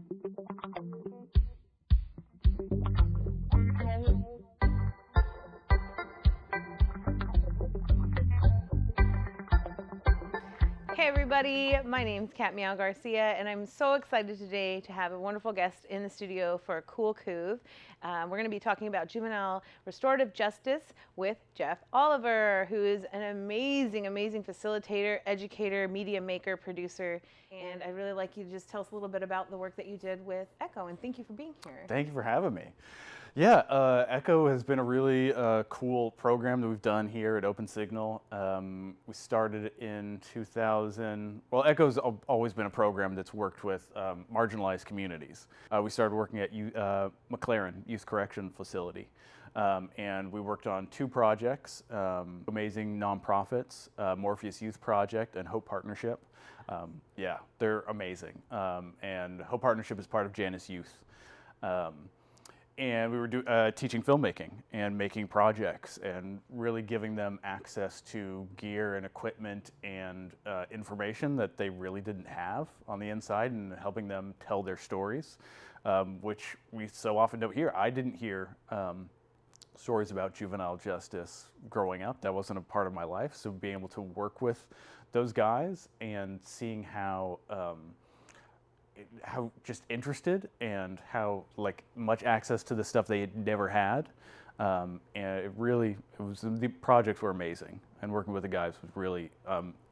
Hey everybody, my name's Katmeow Garcia, and I'm so excited today to have a wonderful guest in the studio for CoolCouve. We're going to be talking about juvenile restorative justice with Jeff Oliver, who is an amazing, amazing facilitator, educator, media maker, producer. And I'd really like you to just tell us a little bit about the work that you did with ECHO, and thank you for being here. Thank you for having me. Yeah, ECHO has been a really cool program that we've done here at Open Signal. We started in 2000. Well, ECHO's always been a program that's worked with marginalized communities. We started working at McLaren Youth Correction Facility. And we worked on two projects, amazing nonprofits, Morpheus Youth Project and Hope Partnership. Yeah, they're amazing. And Hope Partnership is part of Janus Youth. And we were teaching filmmaking and making projects and really giving them access to gear and equipment and information that they really didn't have on the inside, and helping them tell their stories, which we so often don't hear. I didn't hear stories about juvenile justice growing up. That wasn't a part of my life. So being able to work with those guys and seeing how just interested and how much access to the stuff they had never had, and the projects were amazing, and working with the guys was really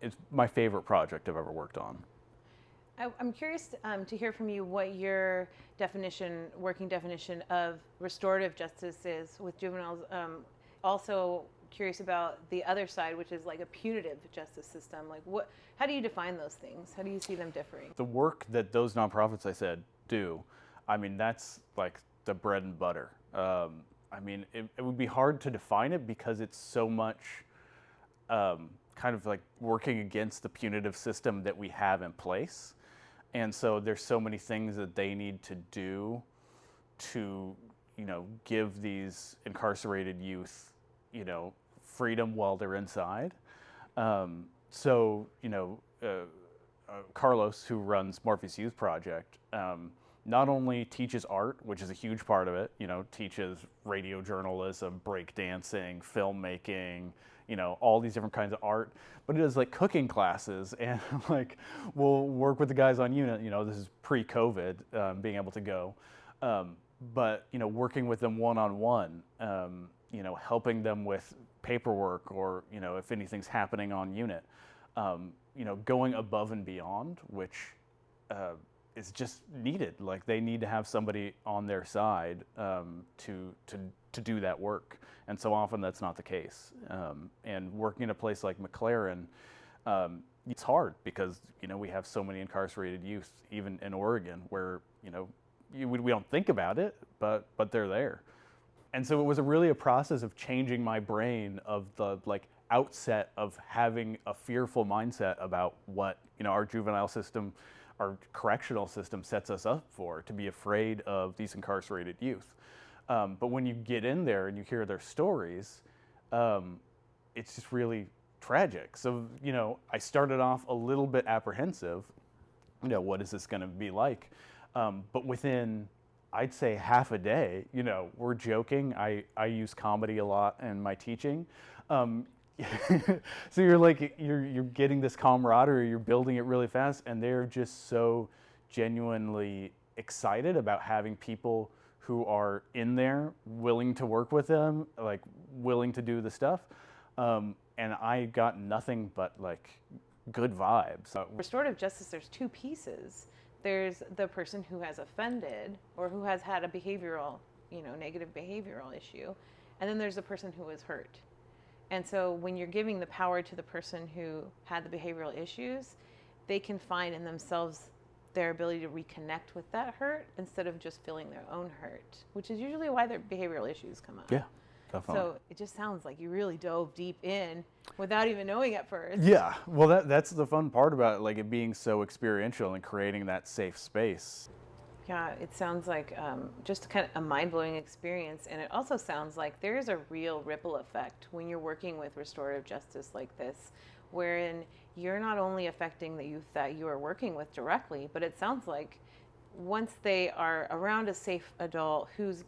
it's my favorite project I've ever worked on. I'm curious to hear from you what your working definition of restorative justice is with juveniles. Also curious about the other side, which is like a punitive justice system. How do you define those things? How do you see them differing? The work that those nonprofits I said do, I mean, that's like the bread and butter. I mean, it would be hard to define it because it's so much kind of like working against the punitive system that we have in place. And so there's so many things that they need to do to, give these incarcerated youth, freedom while they're inside. Carlos, who runs Morpheus Youth Project, not only teaches art, which is a huge part of it, teaches radio journalism, breakdancing, filmmaking, all these different kinds of art, but it does cooking classes, and we'll work with the guys on unit, this is pre-COVID, being able to go, but working with them one-on-one, helping them with paperwork, or if anything's happening on unit, going above and beyond, which is just needed. They need to have somebody on their side to do that work, and so often that's not the case. And working in a place like McLaren, it's hard because we have so many incarcerated youth, even in Oregon, where we don't think about it, but they're there. And so it was really a process of changing my brain of the outset of having a fearful mindset about what our juvenile system, our correctional system sets us up for, to be afraid of these incarcerated youth. But when you get in there and you hear their stories, it's just really tragic. So I started off a little bit apprehensive. What is this going to be like? But within, I'd say, half a day, we're joking. I use comedy a lot in my teaching. So you're getting this camaraderie, you're building it really fast, and they're just so genuinely excited about having people who are in there, willing to work with them, willing to do the stuff. And I got nothing but good vibes. Restorative justice, there's two pieces. There's the person who has offended or who has had a behavioral, negative behavioral issue. And then there's the person who was hurt. And so when you're giving the power to the person who had the behavioral issues, they can find in themselves their ability to reconnect with that hurt instead of just feeling their own hurt, which is usually why their behavioral issues come up. Yeah, definitely. So it just sounds like you really dove deep in without even knowing at first. Yeah, well, that's the fun part about it, it being so experiential and creating that safe space. Yeah, it sounds like just kind of a mind-blowing experience, and it also sounds like there's a real ripple effect when you're working with restorative justice like this, wherein you're not only affecting the youth that you are working with directly, but it sounds like once they are around a safe adult who's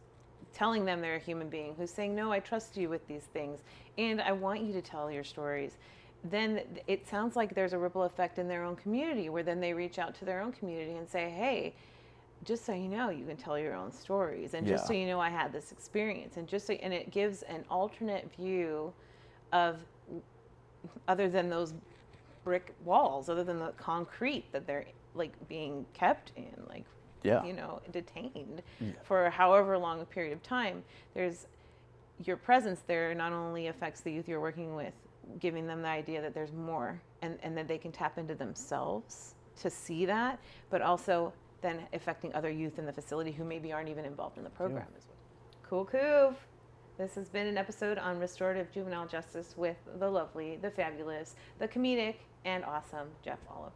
telling them they're a human being, who's saying, no, I trust you with these things, and I want you to tell your stories, then it sounds like there's a ripple effect in their own community, where then they reach out to their own community and say, hey, just so you know, you can tell your own stories, and just so you know, I had this experience, and just so, and it gives an alternate view of, other than those brick walls, other than the concrete that they're like being kept in, like, you know, detained for however long a period of time. There's your presence there not only affects the youth you're working with, giving them the idea that there's more, and that they can tap into themselves to see that, but also then affecting other youth in the facility who maybe aren't even involved in the program as well. CoolCouve. This has been an episode on restorative juvenile justice with the lovely, the fabulous, the comedic, and awesome Jeff Oliver.